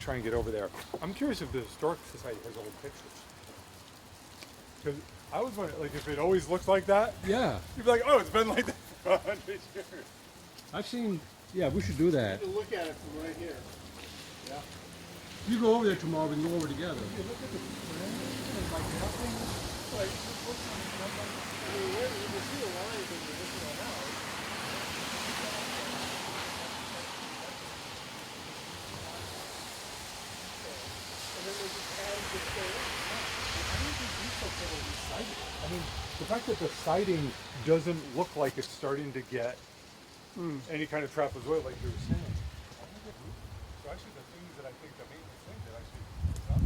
try and get over there. I'm curious if the Historic Society has old pictures. Because I was wondering, like, if it always looks like that, Yeah, you'd be like, oh, it's been like that for 100 years. I've seen. Yeah, we should do that. Look at it from right here. Yeah. You go over there tomorrow. We can go over together. You look at the frame and like nothing, like, just looks like nothing. I mean, you can see the lines in the original house. And then they just added the stairs. I don't think these folks ever recited it. I mean, the fact that the siding doesn't look like it's starting to get any kind of trapezoid like you were saying. I think it moved. So actually the things that I think the maintenance thing that actually is done.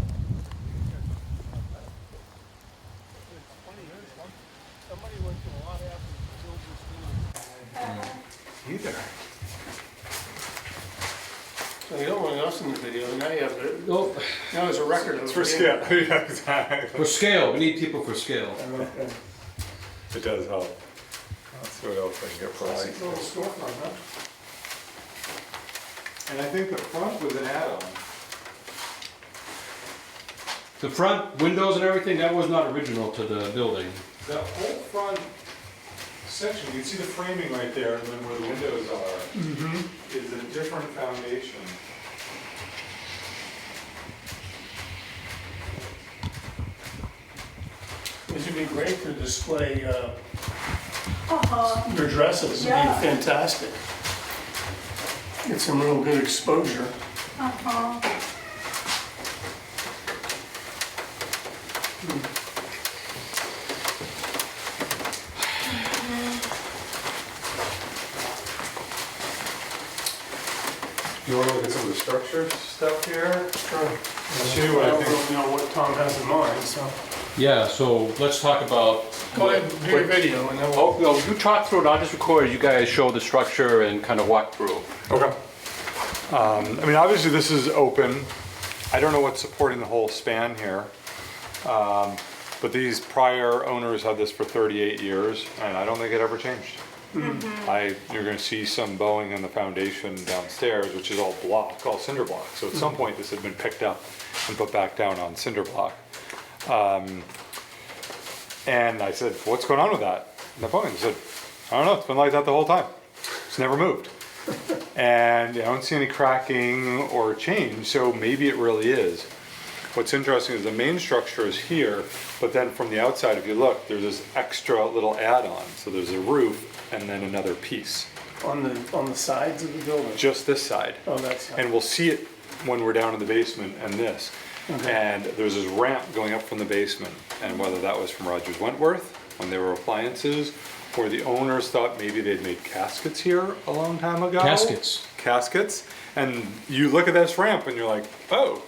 It's funny, somebody went to a lot after the build this building. Either. So you don't want us in the video, now you have it. No, Now there's a record of it. It's for scale. Yeah, exactly. for scale. We need people for scale. It does help. Let's see what else I can get for Nice little storefront, huh? And I think the front was an add-on. The front windows and everything, that was not original to the building. The whole front section, you can see the framing right there, and then where the windows are, is a different foundation. This would be great to display Uh-huh. your dresses, it'd Yeah. be fantastic. Get some real good exposure. Uh-huh. You want to look at some of the structure stuff here? Sure. I'll show you what I I don't think. really know what Tom has in mind, so. Yeah, so let's talk about. Go ahead, do your video and then we'll. Oh, no, you talk through it, I'll just record, you guys show the structure and kind of walk through. Okay. I mean, obviously this is open. I don't know what's supporting the whole span here. But these prior owners had this for 38 years, and I don't think it ever changed. You're gonna see some bowing in the foundation downstairs, which is all block, all cinder block. So at some point, this had been picked up and put back down on cinder block. And I said, what's going on with that? And the bowing, they said, I don't know, it's been like that the whole time. It's never moved. And I don't see any cracking or change, so maybe it really is. What's interesting is the main structure is here, but then from the outside, if you look, there's this extra little add-on. So there's a roof and then another piece. On the sides of the building? Just this side. Oh, that's. And we'll see it when we're down in the basement and this. And there's this ramp going up from the basement. And whether that was from Rogers Wentworth, when they were appliances, or the owners thought maybe they'd made caskets here a long time ago. Caskets. And you look at this ramp and you're like, oh,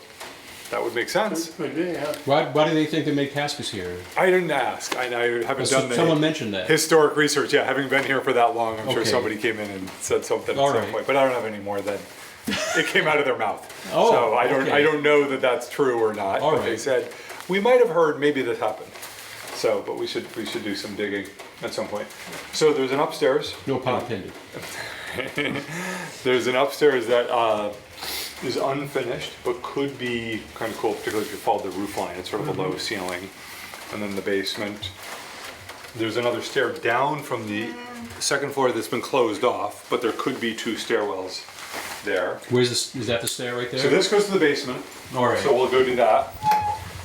that would make sense. Could be, yeah. Why do they think they made caskets here? I didn't ask. I haven't done the Someone mentioned that. historic research. Yeah, having been here for that long, I'm sure Okay. somebody came in and said something All at some right. point. But I don't have any more than it came out of their mouth. Oh, so I okay. don't know that that's true or not. All but they right. said we might have heard maybe this happened. So, but we should do some digging at some point. So there's an upstairs. No pun intended. There's an upstairs that is unfinished, but could be kind of cool, particularly if you follow the roof line. It's sort of a low ceiling. And then the basement. There's another stair down from the second floor that's been closed off, but there could be two stairwells there. Where's this? Is that the stair right there? So this goes to the basement. All right. So we'll go do that.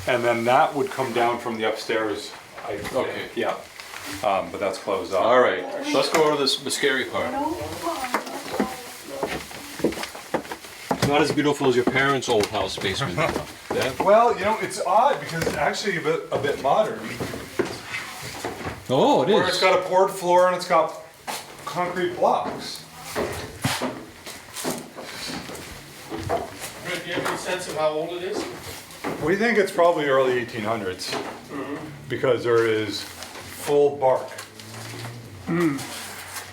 And then that would come down from the upstairs. I think. Okay. Yeah. But that's closed off. All right. So let's go over this the scary part. Not as beautiful as your parents' old house basement. Yeah? Well, you know, it's odd because it's actually a bit modern. Oh, it Where it's is. got a poured floor and it's got concrete blocks. Do you have any sense of how old it is? We think it's probably early 1800s because there is full bark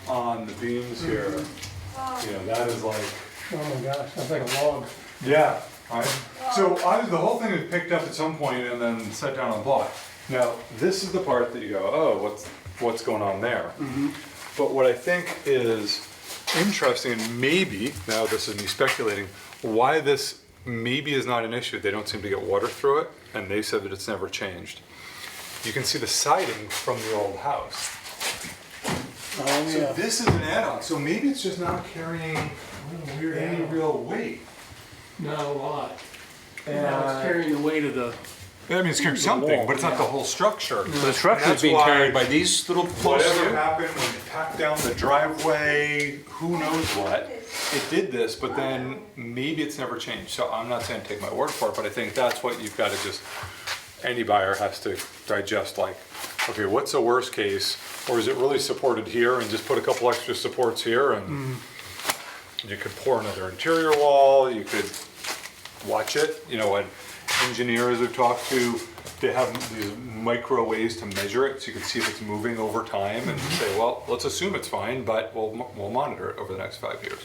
on the beams here. You know, that is like, Oh my gosh, that's like a log. yeah. Right? So obviously the whole thing is picked up at some point and then set down on block. Now this is the part that you go, oh, what's going on there? But what I think is interesting, and maybe now this is me speculating, why this maybe is not an issue. They don't seem to get water through it, and they said that it's never changed. You can see the siding from the old house. Oh, So yeah. this is an add-on, so maybe it's just not carrying any real weight. Not a lot. Now it's carrying the weight of the, I mean, it's carrying something, but it's not the whole structure. So the structure That's is being why- carried by these little posts Whatever here? happened when you packed down the driveway, who knows what, it did this, but then maybe it's never changed. So I'm not saying take my word for it, but I think that's what you've got to just, any buyer has to digest, like, okay, what's the worst case? Or is it really supported here and just put a couple extra supports here and you could pour another interior wall, you could watch it, you know, and engineers we've talked to, they have these micro ways to measure it, so you can see if it's moving over time and say, well, let's assume it's fine, but we'll monitor it over the next 5 years.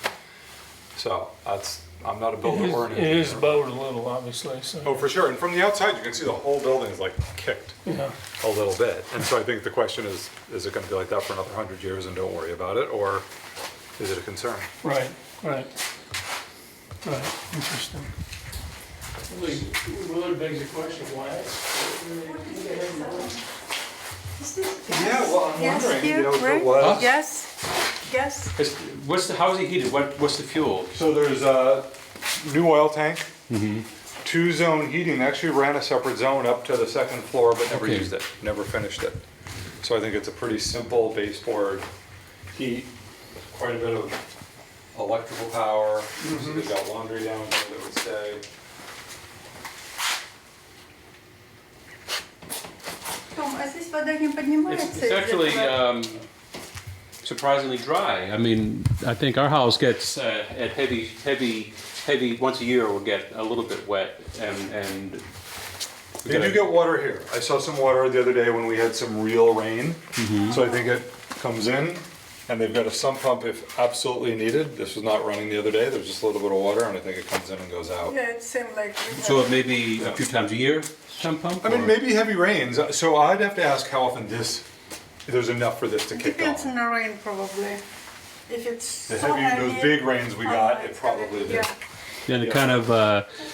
So that's, I'm not a builder or an it engineer. is bowed a little, obviously, so. Oh, for sure, and from the outside, you can see the whole building is like kicked Yeah. a little bit. And so I think the question is it gonna be like that for another 100 years and don't worry about it, or is it a concern? Right, right. Right, interesting. Really begs the question, why? Yeah, well, I'm Yes, wondering, you here, know, if it right? was. Yes, yes. How's it heated? What's the fuel? So there's a new oil tank, 2-zone heating. They actually ran a separate zone up to the second floor, but never Okay. used it, never finished it. So I think it's a pretty simple baseboard heat, quite a bit of electrical power. So they've got laundry down here that would stay. Том, а здесь вода не поднимается? It's actually surprisingly dry. I mean, I think our house gets at heavy once a year. Will get a little bit wet, and we They gotta- do get water here. I saw some water the other day when we had some real rain. So I think it comes in, and they've got a sump pump if absolutely needed. This was not running the other day. There's just a little bit of water, and I think it comes in and goes out. Yeah, it seemed like we So have- it may be a few times a year, sump pump. I mean, or- maybe heavy rains. So I'd have to ask how often there's enough for this to kick Depends on. on the rain probably. If it's The so heavy. those big rains we got, it probably did. Yeah. And it kind of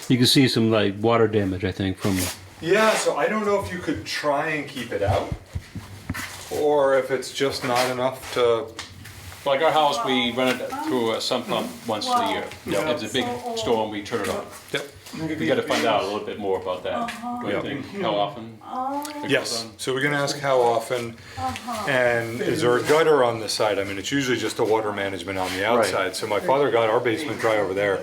you can see some like water damage. I think from. Yeah, so I don't know if you could try and keep it out, or if it's just not enough to. Like our house, we run it through a sump pump once a year. Yeah. If it's a big storm, we turn it on. Yep. We got to find out a little bit more about that. What do you think? How often? it goes Yes, on? so we're gonna ask how often, and is there a gutter on the side? I mean, it's usually just a water management on the outside. So my father got our basement dry over there.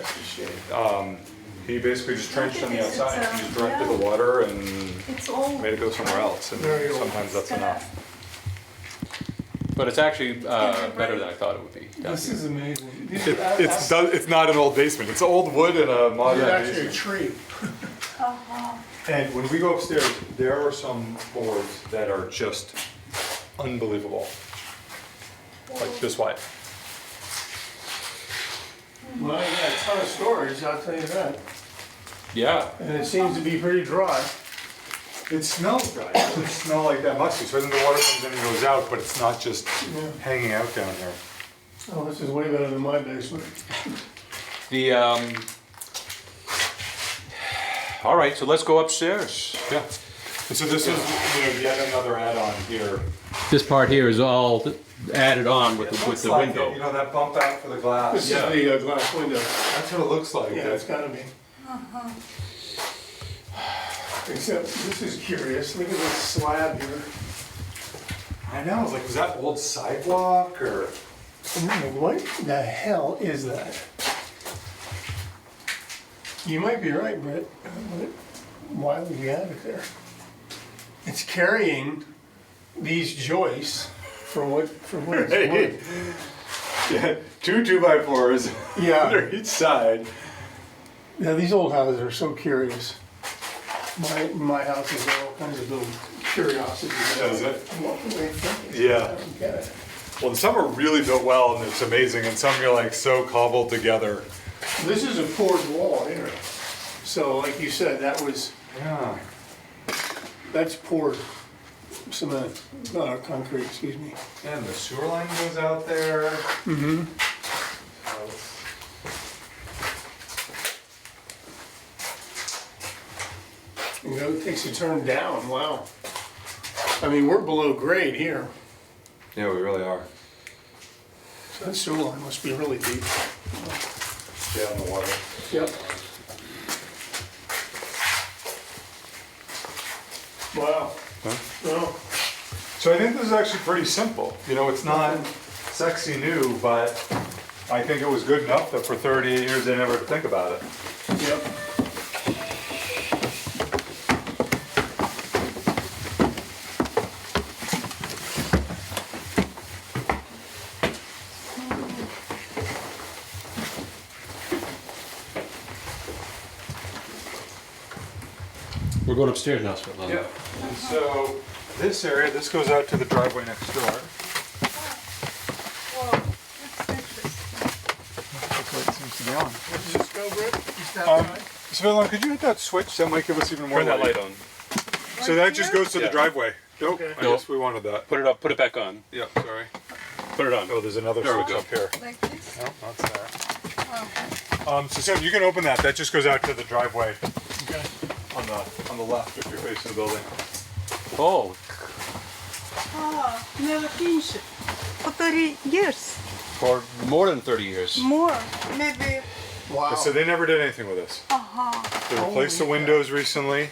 He basically just trenched on the outside, he just directed the water and It's all. made it go somewhere else, and Very old. sometimes that's enough. But it's actually better than I thought it would be. This is amazing. It's not an old basement, it's old wood in a modern Actually a basement. tree. And when we go upstairs, there are some boards that are just unbelievable. Like this wide. Well, yeah, a ton of storage, I'll tell you that. Yeah. And it seems to be pretty dry. It smells dry, it doesn't smell like that musty, so I think the water comes in and goes out, but it's not just Yeah. hanging out down here. Oh, this is way better than my basement. The all right, so let's go upstairs. Yeah. And so this is, yet another add-on here. This part here is all added on with It looks the like window. it, you know, that bump out for the glass. This Yeah. is the glass window. That's what it looks like. Yeah, it's gotta be. Except, this is curious, look at this slab here. I know, I was like, was that old sidewalk or? What the hell is that? You might be right, Brett. Why would we have it there? It's carrying these joists for what it's worth. Yeah, 2 2x4s Yeah. under each side. Yeah, these old houses are so curious. My house is all kinds of little curiosities. Is it? Walk away from it. Yeah. I don't get it. Well, some are really built well and it's amazing, and some are like so cobbled together. This is a poured wall here. So like you said, Yeah. that's poured cement, concrete, excuse me. And the sewer line goes out there. Mm-hmm. You know, it takes a turn down, wow. I mean, we're below grade here. Yeah, we really are. So that sewer line must be really deep. Yeah, in the water. Yep. Wow. Well, So I think this is actually pretty simple. You know, it's not sexy new, but I think it was good enough that for 38 years they never had to think about it. yep. We're going upstairs now, so Yeah. And so this area, this goes out to the driveway next door. Wow, that's interesting. That's what it seems to be on. Does this go, Britt? Just Um, outside? Svillon, could you hit that switch? That might give us even more turn that light. light on. So that just goes to the Yeah. driveway. Nope, Okay. I guess we wanted that. Put it up. Put it back on. Yeah, sorry. Put it on. Oh, there's another There we switch go. up here. Like this? No, that's there. Oh. So Sam, you can open that. That just goes out to the driveway Okay. on the left if you're facing the building. Oh, Ah, never finished. For 30 years. for more than 30 years. More. Maybe. Wow. So they never did anything with this. They replaced the windows recently.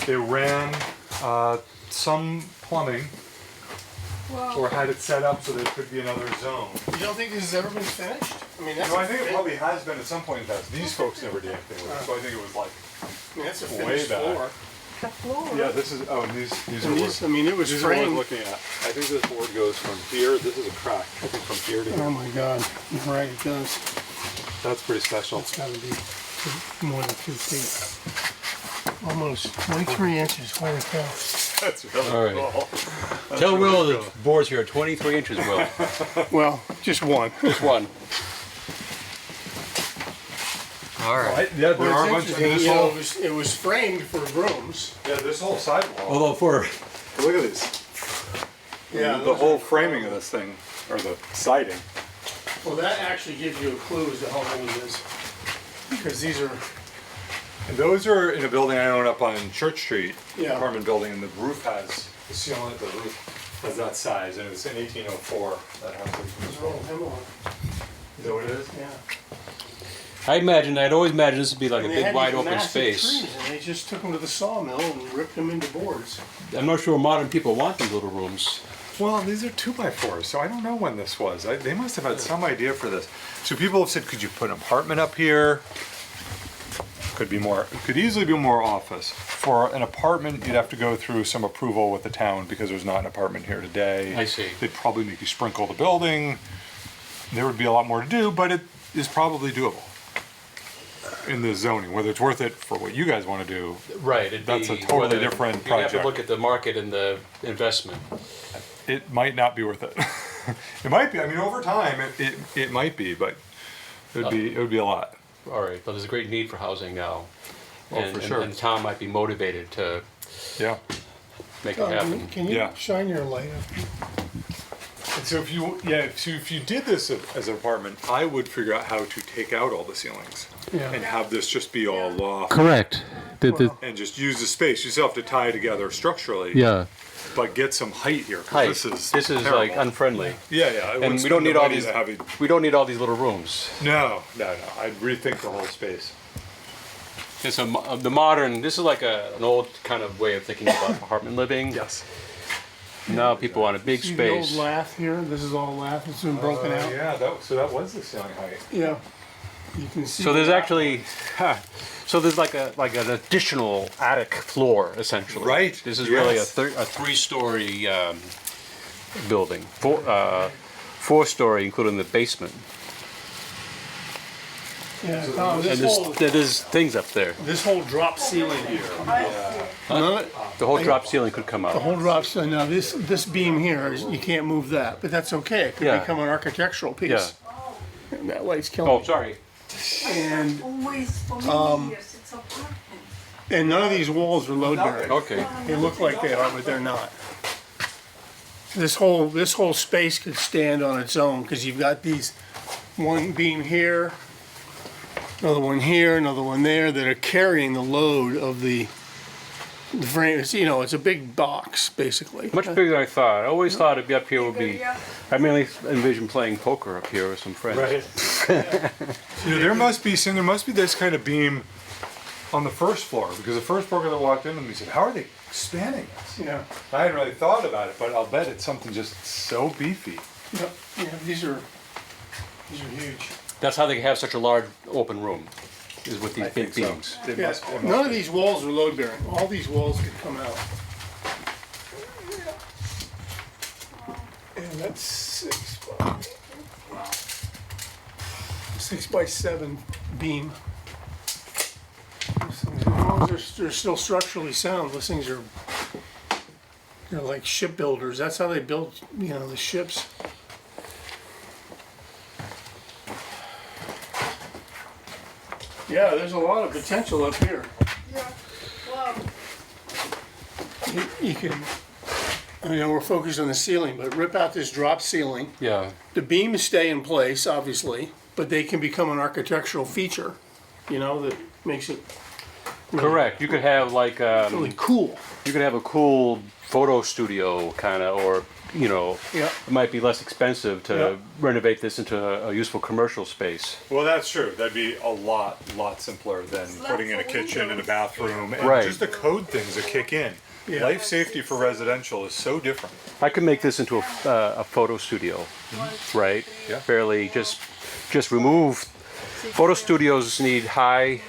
They ran some plumbing Wow. or had it set up so there could be another zone. You don't think this has ever been finished? I mean, that's No, I a think it fin- probably has been at some point in the past. These folks never did anything with it, so I think it was like, I mean, that's a way finished back. floor. The floor. yeah, this is, oh, and these are And these, I mean, it was these are what I'm framed. looking at. I think this board goes from here, this is a crack, I think from here to Oh here. my God, you're right, it does. That's pretty special. It's gotta be more than 2 feet. Almost 23 inches, holy cow. That's really All right. cool. Tell Will the boards here are 23 inches, Will. Well, just one. Just one. All right. Yeah, there Well, are a it's bunch of, interesting, this you know, whole, it was framed for rooms. yeah, this whole sidewall. Although for Look at this. Yeah, The whole framing of this thing, or the siding. Well, that actually gives you a clue as to how old it is. Because these are, And those are in a building I own up on Church Street, Yeah. apartment building, and the roof has, the ceiling, the roof has that size, and it was in 1804 that house was these are all hemlock. Is that what it is? Yeah. I'd always imagined this would be like a And they big had wide these open massive space. trees, and they just took them to the sawmill and ripped them into boards. I'm not sure modern people want these little rooms. Well, these are 2x4s, so I don't know when this was. They must have had some idea for this. So people have said, could you put an apartment up here? Could easily be more office. For an apartment, you'd have to go through some approval with the town because there's not an apartment here today. I see. They'd probably make you sprinkle the building. There would be a lot more to do, but it is probably doable in the zoning. Whether it's worth it for what you guys want to do, Right. That's a totally different You have project. to look at the market and the investment. it might not be worth it. It might be. I mean, over time, it might be, but it would be a lot. All right, but there's a great need for housing now. And, for sure. And the town might be motivated to Yeah. make it Oh, happen. can you Yeah. shine your light up? And so if you did this as an apartment, I would figure out how to take out all the ceilings Yeah. and have this just be all loft Correct. and just use the space. You still have to tie together structurally, Yeah. but get some height here. 'Cause Height. This is like terrible. unfriendly. Yeah, yeah. I And wouldn't we don't spend need the all money these. to have it- We don't need all these little rooms. No. I'd rethink the whole space. It's the modern. This is like an old kind of way of thinking about apartment living. Yes. Now people want a big See the old space. lath here? This is all lath. It's been broken out. Yeah. So that was the ceiling height. Yeah. You can see. So there's the- actually, so there's like an additional attic floor essentially. Right, This is really yes. a 3-story building. 4-story, including the basement. Yeah. Tom, And this there's things up there. whole drop ceiling here. No, The whole drop ceiling could come the out. whole drop ceiling. Now this beam here, you can't move that, but that's okay. It could Yeah. become an architectural piece. Yeah. And that light's killing Oh, me. sorry. And Always for many years. It's apartment. and none of these walls are load bearing. Okay. They look like they are, but they're not. This whole space could stand on its own because you've got these one beam here, another one here, another one there that are carrying the load of the The frame is, you know, it's a big box, basically. Much bigger than I thought. I always thought it'd be up here would be. Yeah. I mainly envisioned playing poker up here with some friends. You know, there must be this kind of beam on the first floor, because the first floor that walked in and we said, how are they spanning this? Yeah. I hadn't really thought about it, but I'll bet it's something just so beefy. Yep. Yeah, these are huge. That's how they have such a large open room, is with these big beams. It Yeah, must- it must none of be. these walls are load bearing. All these walls could come out. And that's 6x7 beam. As long as they're still structurally sound, those things are, they're like shipbuilders. That's how they build, you know, the ships. Yeah, there's a lot of potential up here. Yeah. Wow. You can, I know we're focused on the ceiling, but rip out this drop ceiling. Yeah. The beams stay in place, obviously, but they can become an architectural feature, you know, that makes it Correct. You could have like really cool. you could have a cool photo studio kind of, or you know, Yeah. it might be less expensive to Yeah. renovate this into a useful commercial space. Well, that's true. That'd be a lot simpler than It's putting in a lots of kitchen and a windows. bathroom and Right. just the code things that kick in. Yeah. Life safety for residential is so different. I could make this into a photo studio, right? Yeah. Fairly just remove. Photo studios need high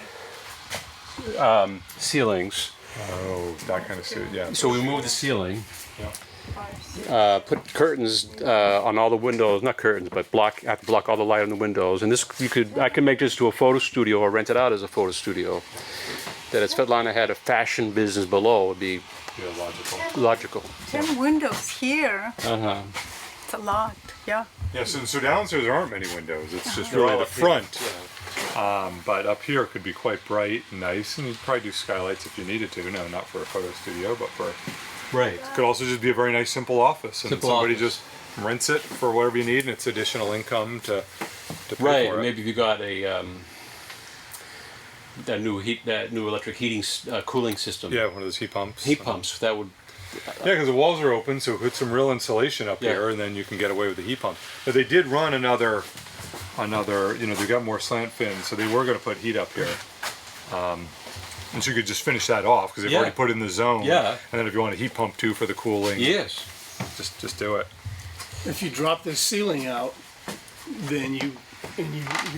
ceilings, Oh, that kind of suit, yeah. so we remove the ceiling. Yeah. Put curtains on all the windows, not curtains, but I have to block all the light on the windows. And this, I could make this to a photo studio or rent it out as a photo studio. That if Svetlana had a fashion business below, would be Yeah, logical. logical. 10 windows here. Uh-huh. It's a lot. Yeah. Yeah, so downstairs there aren't many windows. It's just They're really all the up here. front. But up here it could be quite bright and nice, and you'd probably do skylights if you needed to. No, not for a photo studio, but for Right. it could also just be a very nice simple office, and Simple somebody office. just rents it for whatever you need, and it's additional income to pay Right. for it. Maybe if you got that new electric heating cooling system. Yeah, one of those heat pumps. Heat pumps. That would. Yeah, because the walls are open, so put some real insulation up Yeah. here, and then you can get away with the heat pump. But they did run another, you know, they got more slant fins, so they were going to put heat up here. And so you could just finish that off because they've Yeah. already put in the zone. Yeah. And then if you want a heat pump too for the cooling, Yes. just do it. If you drop this ceiling out, then you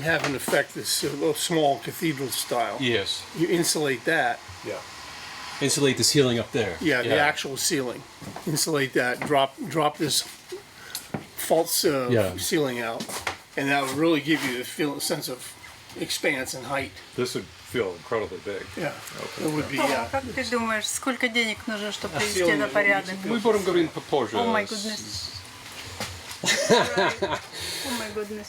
have in effect this little small cathedral style. Yes. You insulate that. Yeah. Insulate the ceiling up there. Yeah, the actual ceiling. Insulate that. Drop this false Yeah. ceiling out, and that would really give you the sense of expanse and height. This would feel incredibly big. Yeah, it would be. Тома, как ты думаешь, сколько денег нужно, чтобы привести Силами это в порядок? Мы будем говорить попозже. О май goodness. Right. Oh my goodness.